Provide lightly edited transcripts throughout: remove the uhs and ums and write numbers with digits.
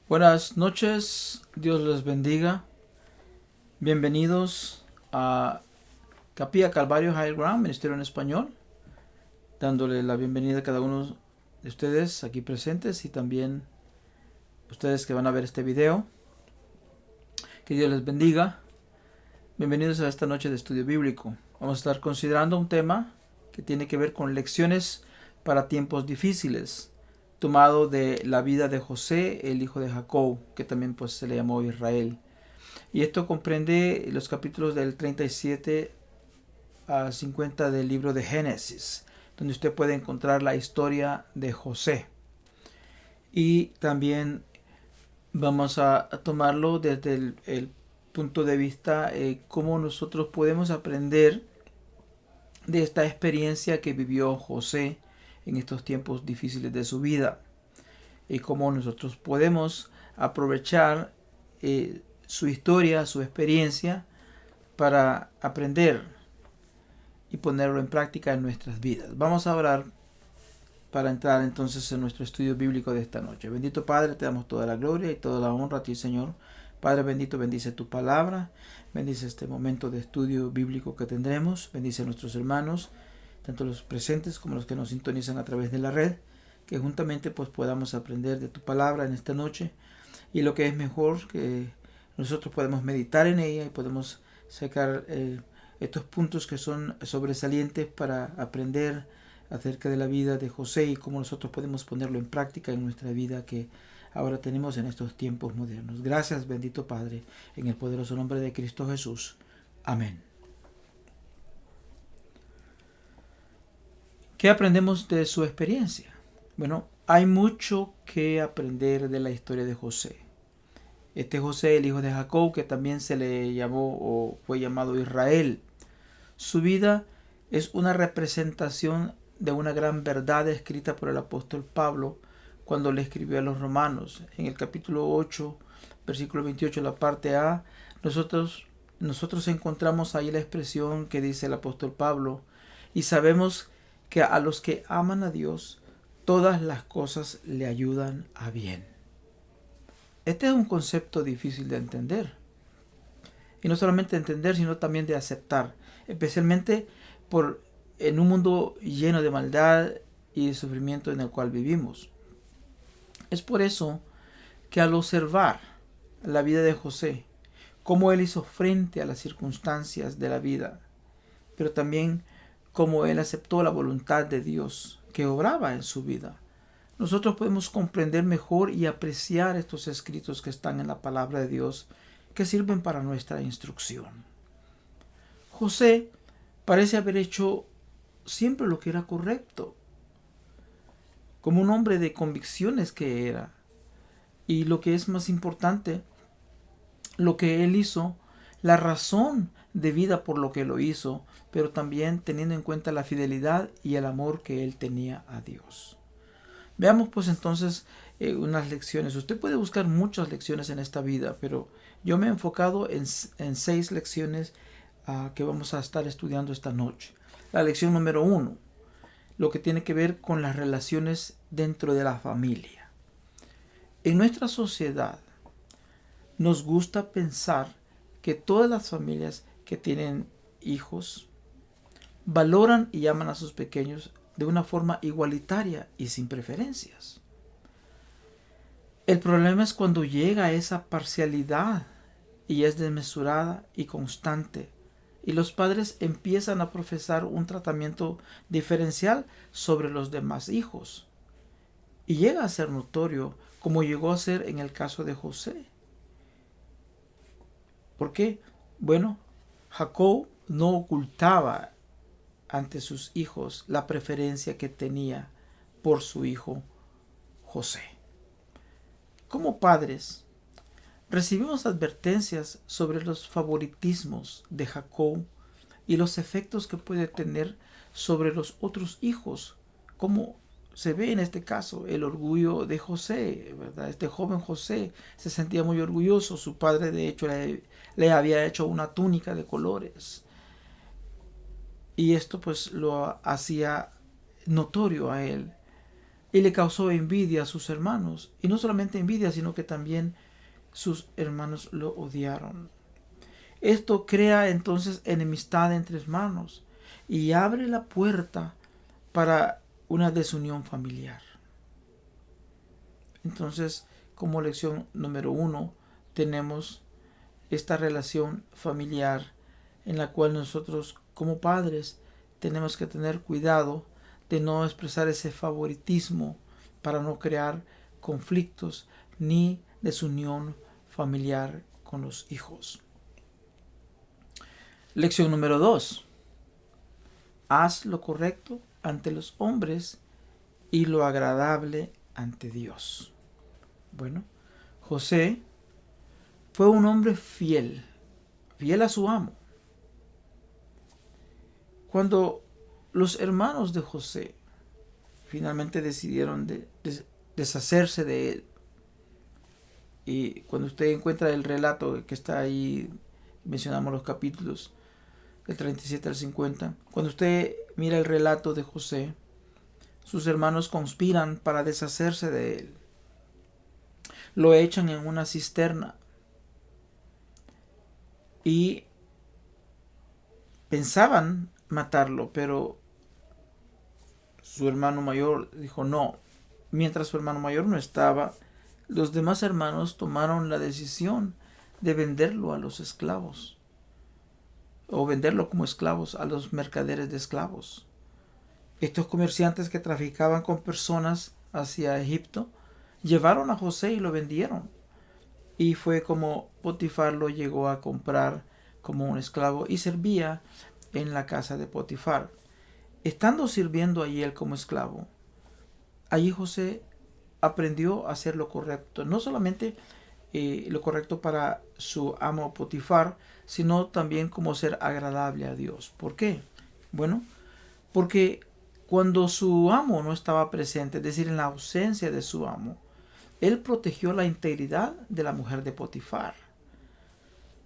Buenas noches, Dios les bendiga. Bienvenidos a Capilla Calvario High Ground, Ministerio en Español, dándole la bienvenida a cada uno de ustedes aquí presentes y también ustedes que van a ver este video. Que Dios les bendiga. Bienvenidos a esta noche de estudio bíblico. Vamos a estar considerando un tema que tiene que ver con lecciones para tiempos difíciles, tomado de la vida de José, el hijo de Jacob, que también pues se le llamó Israel. Y esto comprende los capítulos del 37 a 50 del libro de Génesis, donde usted puede encontrar la historia de José. Y también vamos a tomarlo desde el punto de vista cómo nosotros podemos aprender de esta experiencia que vivió José en estos tiempos difíciles de su vida y cómo nosotros podemos aprovechar su historia, su experiencia para aprender y ponerlo en práctica en nuestras vidas. Vamos a orar para entrar entonces en nuestro estudio bíblico de esta noche. Bendito Padre, te damos toda la gloria y toda la honra a ti, Señor. Padre bendito, bendice tu palabra, bendice este momento de estudio bíblico que tendremos, bendice a nuestros hermanos, tanto los presentes como los que nos sintonizan a través de la red, que juntamente pues podamos aprender de tu palabra en esta noche, y lo que es mejor, que nosotros podemos meditar en ella y podemos sacar estos puntos que son sobresalientes para aprender acerca de la vida de José y cómo nosotros podemos ponerlo en práctica en nuestra vida que ahora tenemos en estos tiempos modernos. Gracias, bendito Padre, en el poderoso nombre de Cristo Jesús. Amén. ¿Qué aprendemos de su experiencia? Bueno, hay mucho que aprender de la historia de José. Este José, el hijo de Jacob, que también se le llamó o fue llamado Israel. Su vida es una representación de una gran verdad escrita por el apóstol Pablo cuando le escribió a los romanos. En el capítulo 8, versículo 28, la parte A, nosotros encontramos ahí la expresión que dice el apóstol Pablo, y sabemos que a los que aman a Dios, todas las cosas le ayudan a bien. Este es un concepto difícil de entender. Y no solamente de entender, sino también de aceptar. Especialmente en un mundo lleno de maldad y de sufrimiento en el cual vivimos. Es por eso que al observar la vida de José, cómo él hizo frente a las circunstancias de la vida, pero también cómo él aceptó la voluntad de Dios que obraba en su vida, nosotros podemos comprender mejor y apreciar estos escritos que están en la palabra de Dios, que sirven para nuestra instrucción. José parece haber hecho siempre lo que era correcto, como un hombre de convicciones que era. Y lo que es más importante, lo que él hizo, la razón de vida por lo que lo hizo, pero también teniendo en cuenta la fidelidad y el amor que él tenía a Dios. Veamos pues entonces unas lecciones. Usted puede buscar muchas lecciones en esta vida, pero yo me he enfocado en 6 lecciones que vamos a estar estudiando esta noche. La lección número 1, lo que tiene que ver con las relaciones dentro de la familia. En nuestra sociedad nos gusta pensar que todas las familias que tienen hijos valoran y aman a sus pequeños de una forma igualitaria y sin preferencias. El problema es cuando llega esa parcialidad y es desmesurada y constante, y los padres empiezan a profesar un tratamiento diferencial sobre los demás hijos. Y llega a ser notorio, como llegó a ser en el caso de José. ¿Por qué? Bueno, Jacob no ocultaba ante sus hijos la preferencia que tenía por su hijo José. Como padres, recibimos advertencias sobre los favoritismos de Jacob y los efectos que puede tener sobre los otros hijos, como se ve en este caso el orgullo de José, ¿verdad? Este joven José se sentía muy orgulloso. Su padre de hecho le había hecho una túnica de colores. Y esto pues lo hacía notorio a él. y le causó envidia a sus hermanos. Y no solamente envidia, sino que también sus hermanos lo odiaron. Esto crea entonces enemistad entre hermanos y abre la puerta para una desunión familiar. Entonces, como lección número 1, tenemos esta relación familiar en la cual nosotros como padres tenemos que tener cuidado de no expresar ese favoritismo para no crear conflictos ni desunión familiar con los hijos. Lección número 2. Haz lo correcto ante los hombres y lo agradable ante Dios. Bueno, José fue un hombre fiel a su amo. Cuando los hermanos de José finalmente decidieron deshacerse de él, y cuando usted encuentra el relato que está ahí, mencionamos los capítulos del 37 al 50, cuando usted mira el relato de José, sus hermanos conspiran para deshacerse de él. Lo echan en una cisterna y pensaban matarlo, pero su hermano mayor dijo no. Mientras su hermano mayor no estaba, los demás hermanos tomaron la decisión de venderlo a los esclavos, o venderlo como esclavos a los mercaderes de esclavos. Estos comerciantes que traficaban con personas hacia Egipto llevaron a José y lo vendieron. Y fue como Potifar lo llegó a comprar como un esclavo y servía en la casa de Potifar. Estando sirviendo allí él como esclavo, allí José aprendió a hacer lo correcto. No solamente lo correcto para su amo Potifar, sino también como ser agradable a Dios. ¿Por qué? Bueno, porque cuando su amo no estaba presente, es decir, en la ausencia de su amo, él protegió la integridad de la mujer de Potifar.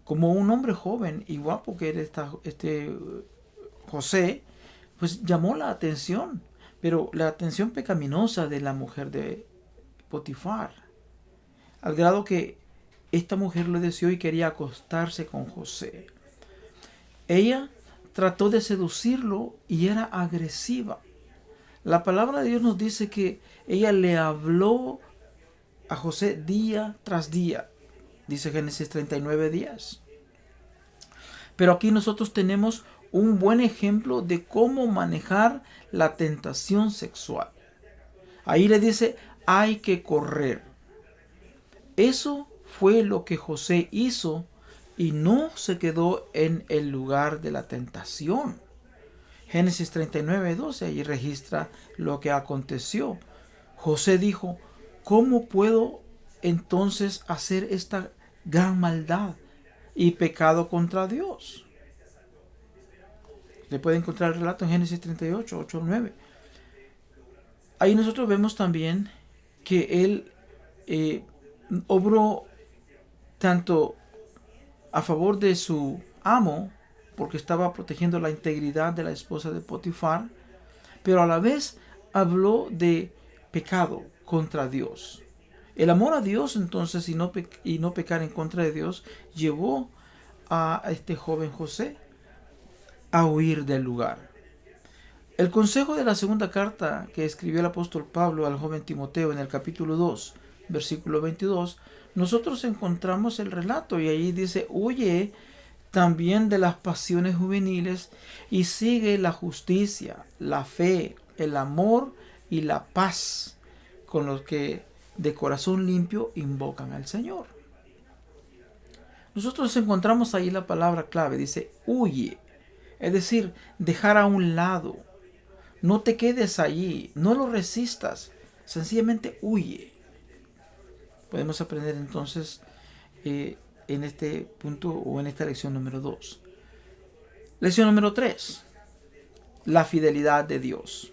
Como un hombre joven y guapo que era José, pues llamó la atención, pero la atención pecaminosa de la mujer de Potifar, al grado que esta mujer lo deseó y quería acostarse con José. Ella trató de seducirlo y era agresiva. La palabra de Dios nos dice que ella le habló a José día tras día. Dice Génesis 39 días. Pero aquí nosotros tenemos un buen ejemplo de cómo manejar la tentación sexual. Ahí le dice, hay que correr. Eso fue lo que José hizo y no se quedó en el lugar de la tentación. Génesis 39:12 ahí registra lo que aconteció. José dijo, ¿cómo puedo entonces hacer esta gran maldad y pecado contra Dios? Le puede encontrar el relato en Génesis 38, 8 al 9. Ahí nosotros vemos también que él obró tanto a favor de su amo, porque estaba protegiendo la integridad de la esposa de Potifar, pero a la vez habló de pecado contra Dios. El amor a Dios, entonces, y no pecar en contra de Dios, llevó a este joven José a huir del lugar. El consejo de la segunda carta que escribió el apóstol Pablo al joven Timoteo en el capítulo 2, versículo 22, nosotros encontramos el relato y ahí dice, huye también de las pasiones juveniles y sigue la justicia, la fe, el amor y la paz con los que de corazón limpio invocan al Señor. Nosotros encontramos ahí la palabra clave, dice huye, es decir, dejar a un lado. No te quedes allí, no lo resistas, sencillamente huye. Podemos aprender entonces en este punto o en esta lección número 2. Lección número 3. La fidelidad de Dios.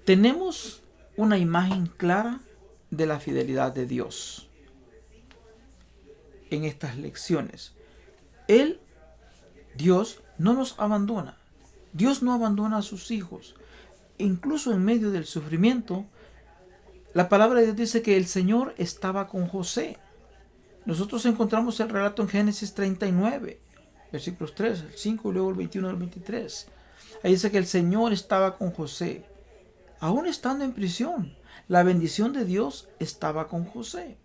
Tenemos una imagen clara de la fidelidad de Dios en estas lecciones. Dios, no nos abandona. Dios no abandona a sus hijos. incluso en medio del sufrimiento, la palabra de Dios dice que el Señor estaba con José. Nosotros encontramos el relato en Génesis 39, versículos 3, el 5 y luego el 21 al 23. Ahí dice que el Señor estaba con José, aún estando en prisión. La bendición de Dios estaba con José.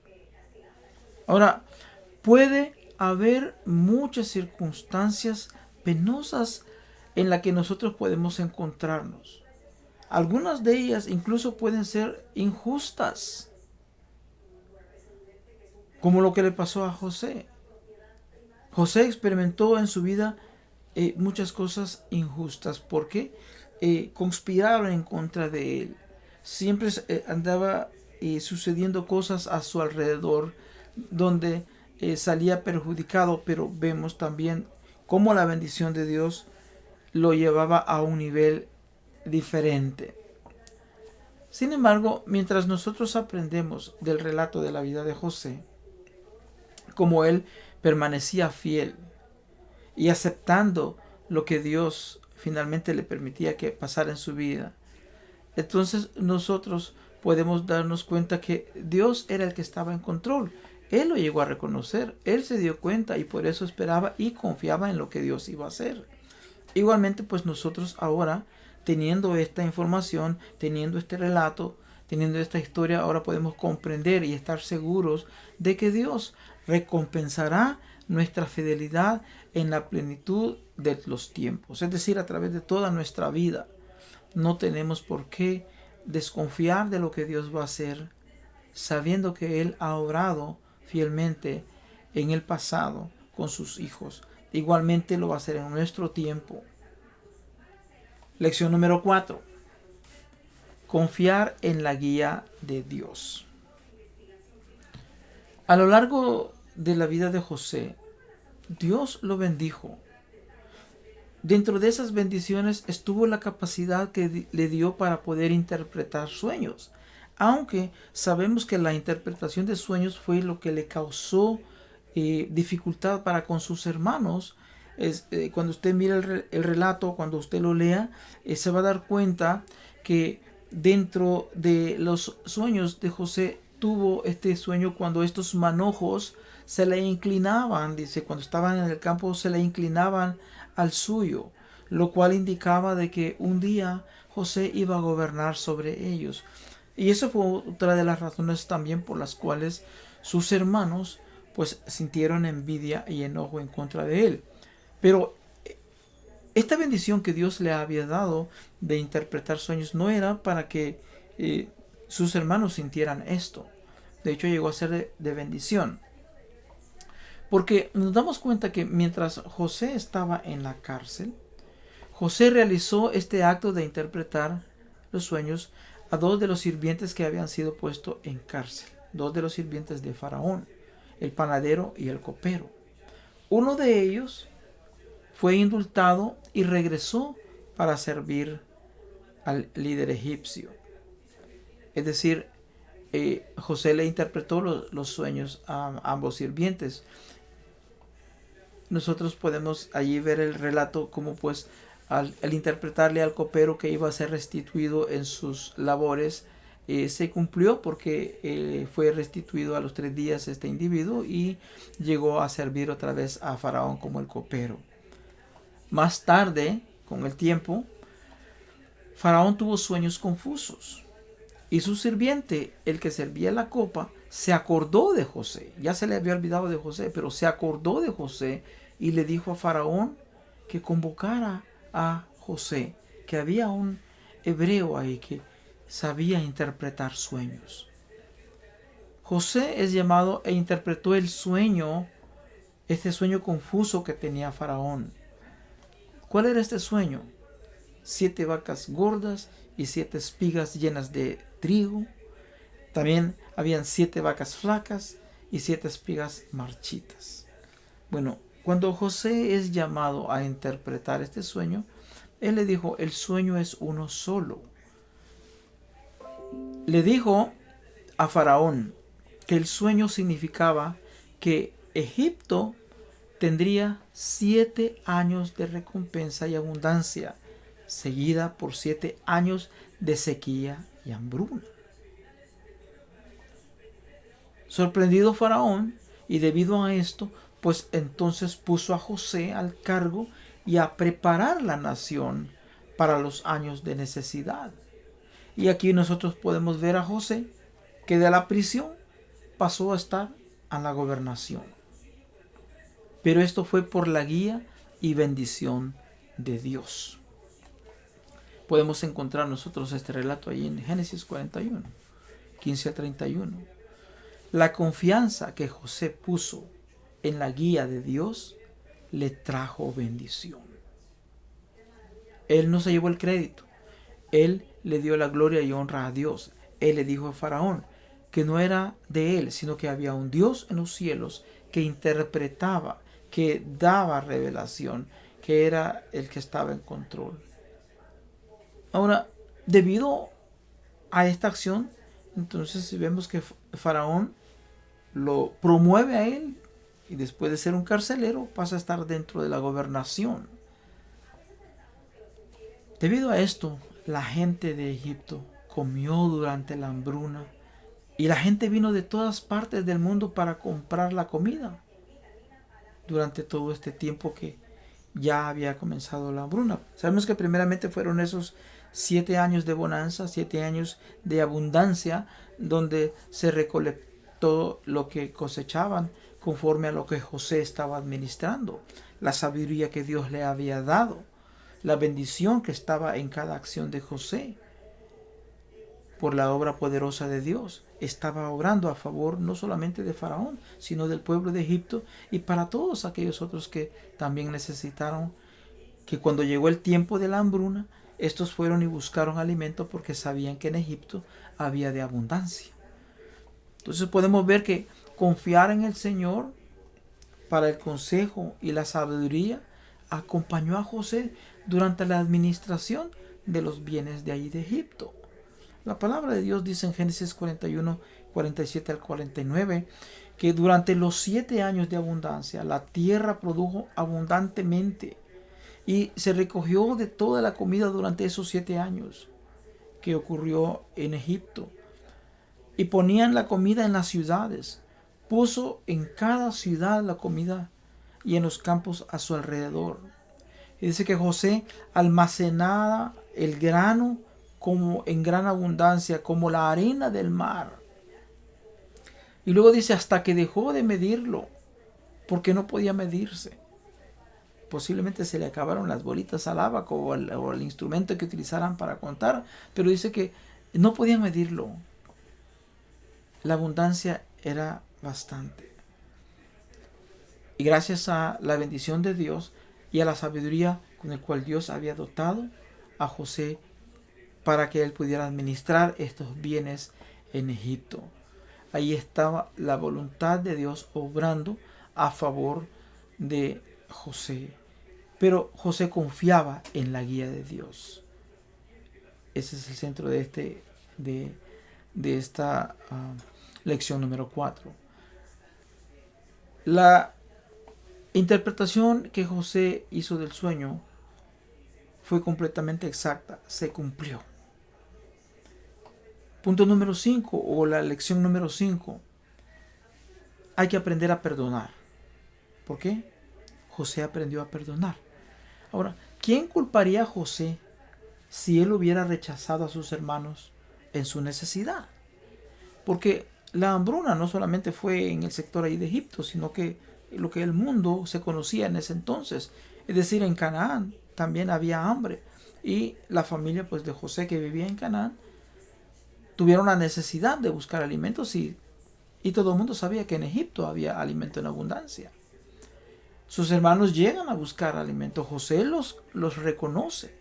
Ahora, puede haber muchas circunstancias penosas en las que nosotros podemos encontrarnos. Algunas de ellas incluso pueden ser injustas, como lo que le pasó a José. José experimentó en su vida muchas cosas injustas porque conspiraron en contra de él. Siempre andaba sucediendo cosas a su alrededor donde salía perjudicado, pero vemos también cómo la bendición de Dios lo llevaba a un nivel diferente. Sin embargo, mientras nosotros aprendemos del relato de la vida de José, como él permanecía fiel y aceptando lo que Dios finalmente le permitía que pasara en su vida, entonces nosotros podemos darnos cuenta que Dios era el que estaba en control. Él lo llegó a reconocer, él se dio cuenta y por eso esperaba y confiaba en lo que Dios iba a hacer. Igualmente, pues nosotros ahora, teniendo esta información, teniendo este relato, teniendo esta historia, ahora podemos comprender y estar seguros de que Dios recompensará nuestra fidelidad en la plenitud de los tiempos, es decir, a través de toda nuestra vida. No tenemos por qué desconfiar de lo que Dios va a hacer, sabiendo que Él ha obrado fielmente en el pasado con sus hijos. Igualmente lo va a hacer en nuestro tiempo. Lección número 4. Confiar en la guía de Dios. A lo largo de la vida de José, Dios lo bendijo. Dentro de esas bendiciones estuvo la capacidad que le dio para poder interpretar sueños. Aunque sabemos que la interpretación de sueños fue lo que le causó dificultad para con sus hermanos. Cuando usted mira el relato, cuando usted lo lea, se va a dar cuenta que dentro de los sueños de José tuvo este sueño cuando estos manojos se le inclinaban, dice, cuando estaban en el campo se le inclinaban al suyo, lo cual indicaba de que un día José iba a gobernar sobre ellos. Y eso fue otra de las razones también por las cuales sus hermanos pues sintieron envidia y enojo en contra de él. Pero esta bendición que Dios le había dado de interpretar sueños no era para que sus hermanos sintieran esto. De hecho llegó a ser de bendición. Porque nos damos cuenta que mientras José estaba en la cárcel, José realizó este acto de interpretar los sueños a dos de los sirvientes que habían sido puestos en cárcel. Dos de los sirvientes de Faraón, el panadero y el copero. Uno de ellos fue indultado y regresó para servir al líder egipcio. Es decir, José le interpretó los sueños a ambos sirvientes. Nosotros podemos allí ver el relato como pues al interpretarle al copero que iba a ser restituido en sus labores, se cumplió porque fue restituido a los 3 días este individuo y llegó a servir otra vez a Faraón como el copero. Más tarde, con el tiempo, Faraón tuvo sueños confusos y su sirviente, el que servía la copa, se acordó de José. Ya se le había olvidado de José, pero se acordó de José y le dijo a Faraón que convocara a José, que había un hebreo ahí que sabía interpretar sueños. José es llamado e interpretó el sueño, este sueño confuso que tenía Faraón. ¿Cuál era este sueño? 7 vacas gordas y 7 espigas llenas de trigo. También habían 7 vacas flacas y 7 espigas marchitas. Bueno, cuando José es llamado a interpretar este sueño, él le dijo, el sueño es uno solo. Le dijo a Faraón que el sueño significaba que Egipto tendría 7 años de recompensa y abundancia seguida por 7 años de sequía y hambruna. Sorprendido Faraón, y debido a esto, pues entonces puso a José al cargo y a preparar la nación para los años de necesidad. Y aquí nosotros podemos ver a José, que de la prisión pasó a estar a la gobernación. Pero esto fue por la guía y bendición de Dios. Podemos encontrar nosotros este relato ahí en Génesis 41, 15 a 31. La confianza que José puso en la guía de Dios le trajo bendición. Él no se llevó el crédito. Él le dio la gloria y honra a Dios. Él le dijo a Faraón que no era de él, sino que había un Dios en los cielos que interpretaba, que daba revelación, que era el que estaba en control. Ahora, debido a esta acción, entonces vemos que Faraón lo promueve a él y después de ser un carcelero pasa a estar dentro de la gobernación. Debido a esto, la gente de Egipto comió durante la hambruna y la gente vino de todas partes del mundo para comprar la comida durante todo este tiempo que ya había comenzado la hambruna. Sabemos que primeramente fueron esos 7 años de bonanza, 7 años de abundancia, donde se recolectó lo que cosechaban conforme a lo que José estaba administrando, la sabiduría que Dios le había dado, la bendición que estaba en cada acción de José. Por la obra poderosa de Dios, estaba obrando a favor no solamente de Faraón, sino del pueblo de Egipto y para todos aquellos otros que también necesitaron, que cuando llegó el tiempo de la hambruna, estos fueron y buscaron alimento porque sabían que en Egipto había de abundancia. Entonces podemos ver que confiar en el Señor para el consejo y la sabiduría acompañó a José durante la administración de los bienes de ahí de Egipto. La palabra de Dios dice en Génesis 41, 47 al 49, que durante los 7 años de abundancia la tierra produjo abundantemente y se recogió de toda la comida durante esos 7 años que ocurrió en Egipto. Y ponían la comida en las ciudades. Puso en cada ciudad la comida y en los campos a su alrededor. Y dice que José almacenaba el grano como en gran abundancia, como la arena del mar. Y luego dice hasta que dejó de medirlo, porque no podía medirse. Posiblemente se le acabaron las bolitas al abaco o el instrumento que utilizaran para contar, pero dice que no podía medirlo. La abundancia era bastante. Y gracias a la bendición de Dios y a la sabiduría con la cual Dios había dotado a José para que él pudiera administrar estos bienes en Egipto. Ahí estaba la voluntad de Dios obrando a favor de José. Pero José confiaba en la guía de Dios. Ese es el centro de esta lección número 4. La interpretación que José hizo del sueño fue completamente exacta, se cumplió. Punto número 5, o la lección número 5. Hay que aprender a perdonar. ¿Por qué? José aprendió a perdonar. Ahora, ¿quién culparía a José si él hubiera rechazado a sus hermanos en su necesidad? Porque la hambruna no solamente fue en el sector ahí de Egipto, sino que lo que el mundo se conocía en ese entonces. Es decir, en Canaán también había hambre. Y la familia pues de José que vivía en Canaán tuvieron la necesidad de buscar alimentos y todo el mundo sabía que en Egipto había alimento en abundancia. Sus hermanos llegan a buscar alimento. José los reconoce.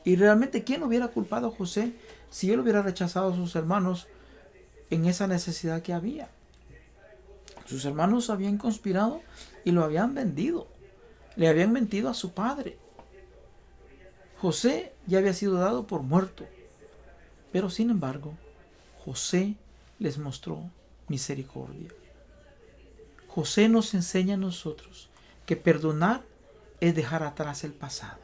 Y realmente, ¿quién hubiera culpado a José si él hubiera rechazado a sus hermanos en esa necesidad que había? Sus hermanos habían conspirado y lo habían vendido. Le habían mentido a su padre. José ya había sido dado por muerto. Pero sin embargo, José les mostró misericordia. José nos enseña a nosotros que perdonar es dejar atrás el pasado.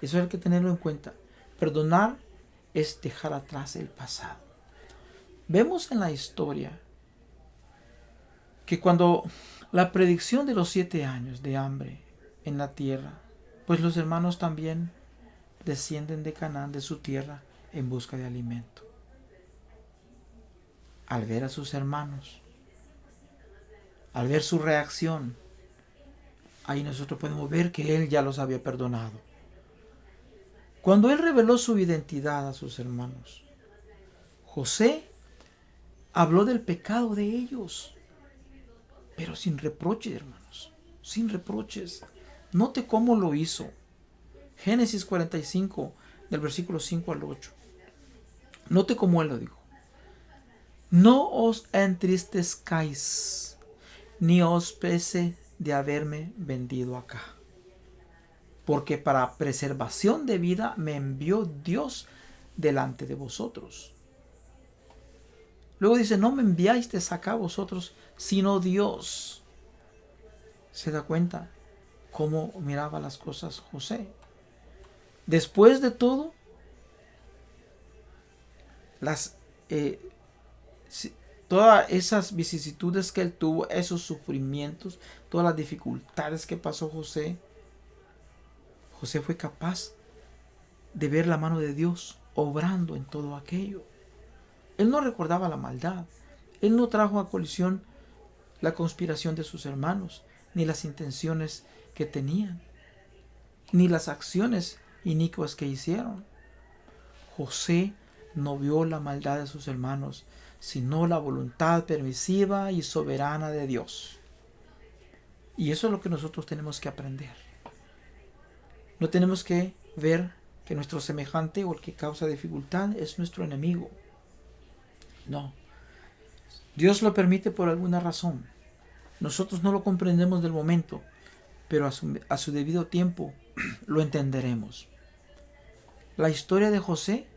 Eso hay que tenerlo en cuenta. Perdonar es dejar atrás el pasado. Vemos en la historia que cuando la predicción de los 7 años de hambre en la tierra, pues los hermanos también descienden de Canaán, de su tierra, en busca de alimento. Al ver a sus hermanos, al ver su reacción, ahí nosotros podemos ver que Él ya los había perdonado. Cuando Él reveló su identidad a sus hermanos, José habló del pecado de ellos, pero sin reproches, hermanos, sin reproches. Note cómo lo hizo. Génesis 45, del versículo 5 al 8. Note cómo Él lo dijo. No os entristezcáis, ni os pese de haberme vendido acá, porque para preservación de vida me envió Dios delante de vosotros. Luego dice, no me enviasteis acá vosotros, sino Dios. ¿Se da cuenta cómo miraba las cosas José? Después de todo, todas esas vicisitudes que él tuvo, esos sufrimientos, todas las dificultades que pasó José fue capaz de ver la mano de Dios obrando en todo aquello. Él no recordaba la maldad. Él no trajo a colisión la conspiración de sus hermanos, ni las intenciones que tenían, ni las acciones inicuas que hicieron. José no vio la maldad de sus hermanos, sino la voluntad permisiva y soberana de Dios. Y eso es lo que nosotros tenemos que aprender. No tenemos que ver que nuestro semejante o el que causa dificultad es nuestro enemigo. No. Dios lo permite por alguna razón. Nosotros no lo comprendemos del momento, pero a su debido tiempo lo entenderemos. La historia de José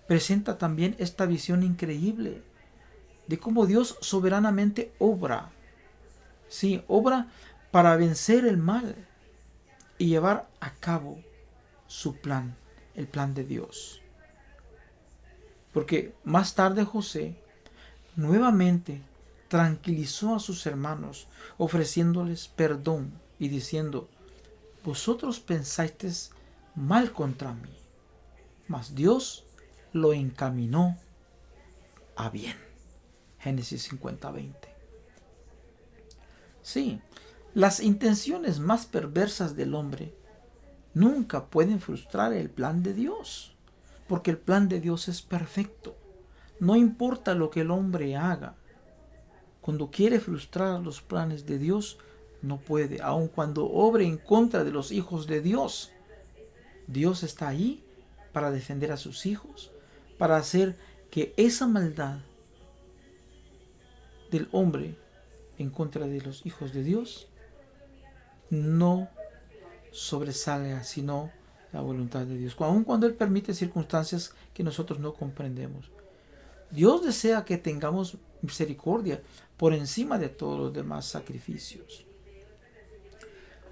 presenta también esta visión increíble de cómo Dios soberanamente obra. Sí, obra para vencer el mal y llevar a cabo su plan, el plan de Dios. Porque más tarde José nuevamente tranquilizó a sus hermanos, ofreciéndoles perdón y diciendo, vosotros pensasteis mal contra mí, mas Dios lo encaminó a bien. Génesis 50:20. Sí, las intenciones más perversas del hombre nunca pueden frustrar el plan de Dios, porque el plan de Dios es perfecto. No importa lo que el hombre haga, cuando quiere frustrar los planes de Dios, no puede. Aun cuando obre en contra de los hijos de Dios, Dios está ahí para defender a sus hijos, para hacer que esa maldad del hombre en contra de los hijos de Dios no sobresalga, sino la voluntad de Dios, aun cuando Él permite circunstancias que nosotros no comprendemos. Dios desea que tengamos misericordia por encima de todos los demás sacrificios.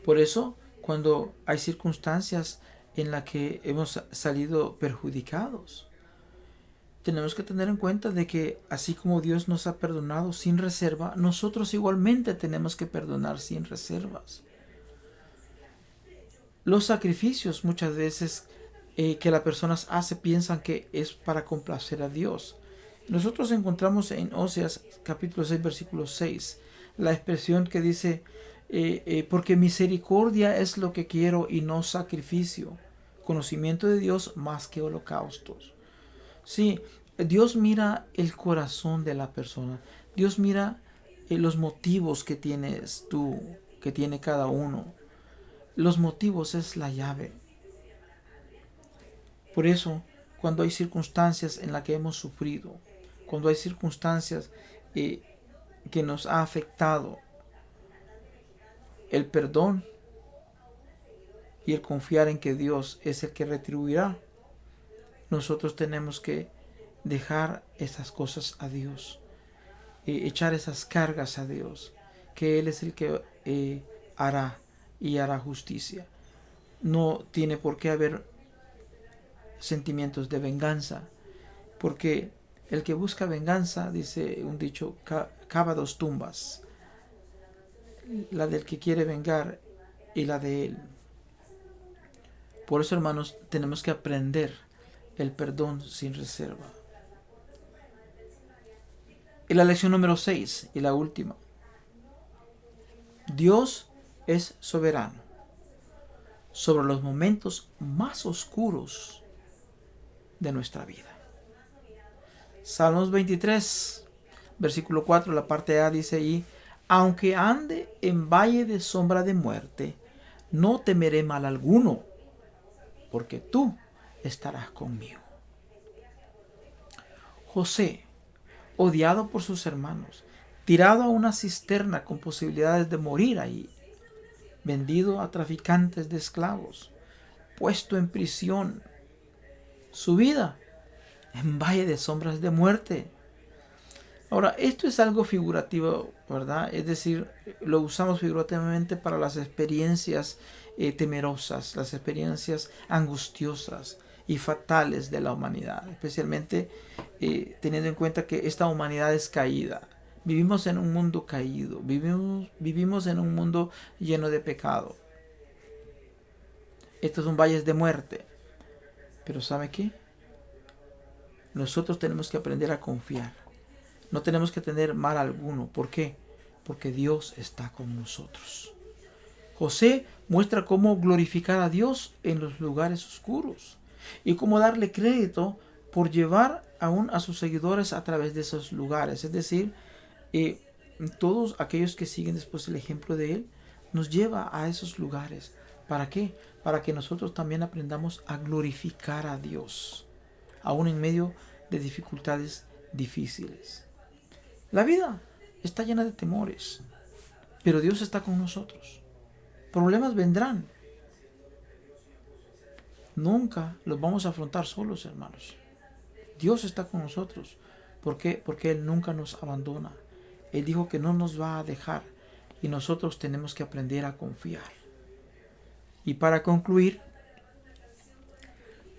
Por eso, cuando hay circunstancias en las que hemos salido perjudicados, tenemos que tener en cuenta de que así como Dios nos ha perdonado sin reserva, nosotros igualmente tenemos que perdonar sin reservas. Los sacrificios muchas veces que las personas hacen piensan que es para complacer a Dios. Nosotros encontramos en Oseas capítulo 6 versículo 6 la expresión que dice porque misericordia es lo que quiero y no sacrificio, conocimiento de Dios más que holocaustos. Sí, Dios mira el corazón de la persona. Dios mira los motivos que tienes tú, que tiene cada uno. Los motivos es la llave. Por eso, cuando hay circunstancias en las que hemos sufrido, cuando hay circunstancias que nos ha afectado, el perdón y el confiar en que Dios es el que retribuirá, nosotros tenemos que dejar esas cosas a Dios, echar esas cargas a Dios, que Él es el que hará y hará justicia. No tiene por qué haber sentimientos de venganza, porque el que busca venganza, dice un dicho, cava dos tumbas, la del que quiere vengar y la de él. Por eso, hermanos, tenemos que aprender el perdón sin reserva. Y la lección número 6 y la última. Dios es soberano sobre los momentos más oscuros de nuestra vida. Salmos 23, versículo 4, la parte A dice ahí: aunque ande en valle de sombra de muerte, no temeré mal alguno, porque tú estarás conmigo. José, odiado por sus hermanos, tirado a una cisterna con posibilidades de morir ahí, vendido a traficantes de esclavos, puesto en prisión, su vida en valle de sombras de muerte. Ahora, esto es algo figurativo, ¿verdad? Es decir, lo usamos figurativamente para las experiencias temerosas, las experiencias angustiosas y fatales de la humanidad, especialmente teniendo en cuenta que esta humanidad es caída. Vivimos en un mundo caído, vivimos en un mundo lleno de pecado. Estos son valles de muerte. Pero ¿sabe qué? Nosotros tenemos que aprender a confiar. No tenemos que tener mal alguno. ¿Por qué? Porque Dios está con nosotros. José muestra cómo glorificar a Dios en los lugares oscuros y cómo darle crédito por llevar aún a sus seguidores a través de esos lugares. Es decir, todos aquellos que siguen después el ejemplo de él, nos lleva a esos lugares. ¿Para qué? Para que nosotros también aprendamos a glorificar a Dios, aún en medio de dificultades difíciles. La vida está llena de temores, pero Dios está con nosotros. Problemas vendrán. Nunca los vamos a afrontar solos, hermanos. Dios está con nosotros. ¿Por qué? Porque Él nunca nos abandona. Él dijo que no nos va a dejar y nosotros tenemos que aprender a confiar. Y para concluir,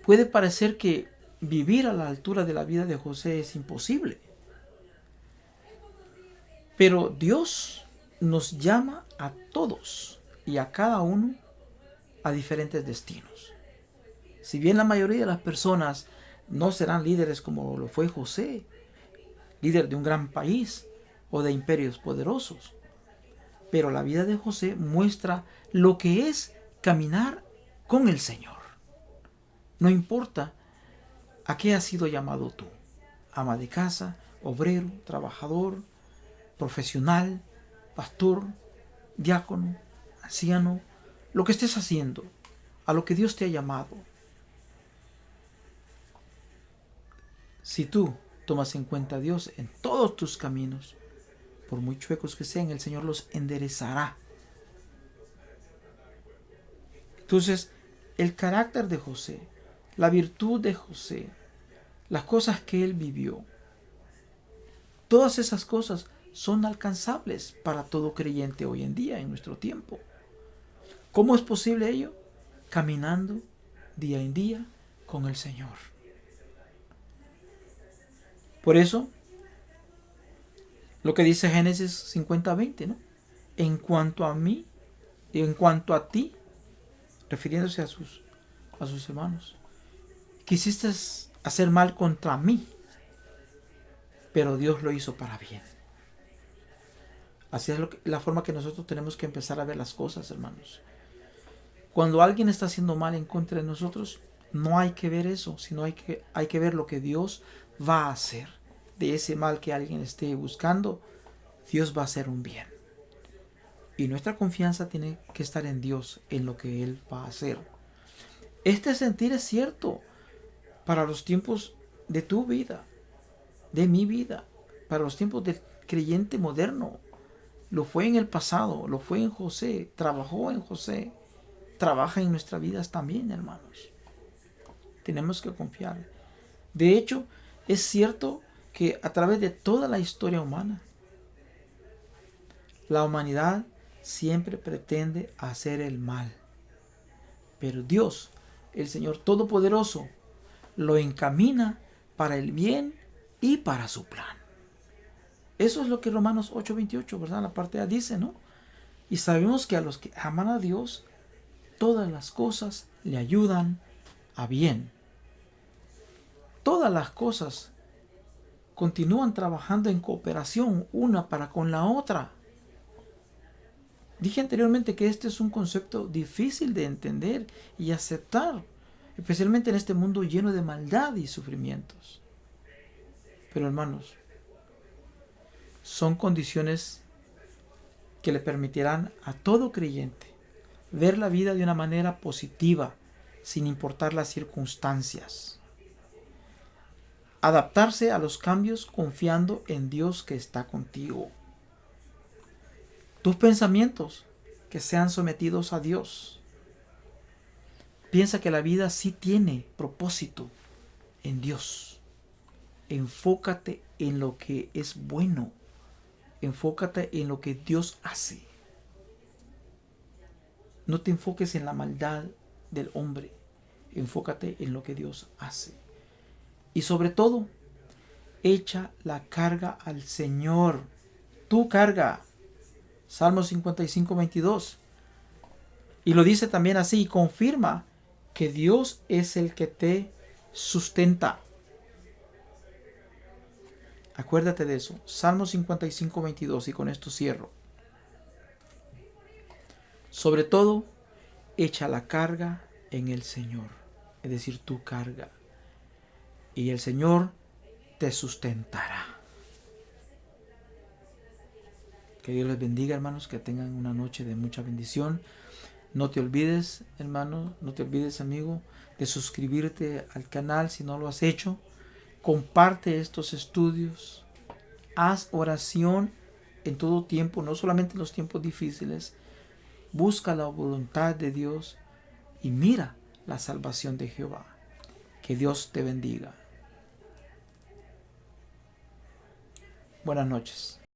puede parecer que vivir a la altura de la vida de José es imposible. Pero Dios nos llama a todos y a cada uno a diferentes destinos. Si bien la mayoría de las personas no serán líderes como lo fue José, líder de un gran país o de imperios poderosos, pero la vida de José muestra lo que es caminar con el Señor. No importa a qué has sido llamado tú: ama de casa, obrero, trabajador, profesional, pastor, diácono, anciano, lo que estés haciendo, a lo que Dios te ha llamado. Si tú tomas en cuenta a Dios en todos tus caminos, por muy chuecos que sean, el Señor los enderezará. Entonces, el carácter de José, la virtud de José, las cosas que él vivió, todas esas cosas son alcanzables para todo creyente hoy en día, en nuestro tiempo. ¿Cómo es posible ello? Caminando día en día con el Señor. Por eso, lo que dice Génesis 50:20, ¿no? En cuanto a mí, y en cuanto a ti, refiriéndose a sus hermanos, quisiste hacer mal contra mí, pero Dios lo hizo para bien. Así es la forma que nosotros tenemos que empezar a ver las cosas, hermanos. Cuando alguien está haciendo mal en contra de nosotros, no hay que ver eso, sino hay que ver lo que Dios va a hacer. De ese mal que alguien esté buscando, Dios va a hacer un bien. Y nuestra confianza tiene que estar en Dios, en lo que Él va a hacer. Este sentir es cierto para los tiempos de tu vida, de mi vida, para los tiempos del creyente moderno. Lo fue en el pasado, lo fue en José, trabajó en José, trabaja en nuestras vidas también, hermanos. Tenemos que confiar. De hecho, es cierto que a través de toda la historia humana, la humanidad siempre pretende hacer el mal. Pero Dios, el Señor Todopoderoso, lo encamina para el bien y para su plan. Eso es lo que Romanos 8:28, ¿verdad? La parte A dice, ¿no? Y sabemos que a los que aman a Dios, todas las cosas le ayudan a bien. Todas las cosas continúan trabajando en cooperación una para con la otra. Dije anteriormente que este es un concepto difícil de entender y aceptar, especialmente en este mundo lleno de maldad y sufrimientos. Pero hermanos, son condiciones que le permitirán a todo creyente ver la vida de una manera positiva, sin importar las circunstancias. Adaptarse a los cambios confiando en Dios que está contigo. Tus pensamientos que sean sometidos a Dios. Piensa que la vida sí tiene propósito en Dios. Enfócate en lo que es bueno. Enfócate en lo que Dios hace. No te enfoques en la maldad del hombre. Enfócate en lo que Dios hace. Y sobre todo, echa la carga al Señor. Tu carga. Salmo 55:22. Y lo dice también así, y confirma que Dios es el que te sustenta. Acuérdate de eso. Salmo 55:22, y con esto cierro. Sobre todo, echa la carga en el Señor, es decir, tu carga. Y el Señor te sustentará. Que Dios les bendiga, hermanos, que tengan una noche de mucha bendición. No te olvides, hermano, no te olvides, amigo, de suscribirte al canal si no lo has hecho. Comparte estos estudios. Haz oración en todo tiempo, no solamente en los tiempos difíciles. Busca la voluntad de Dios y mira la salvación de Jehová. Que Dios te bendiga. Buenas noches.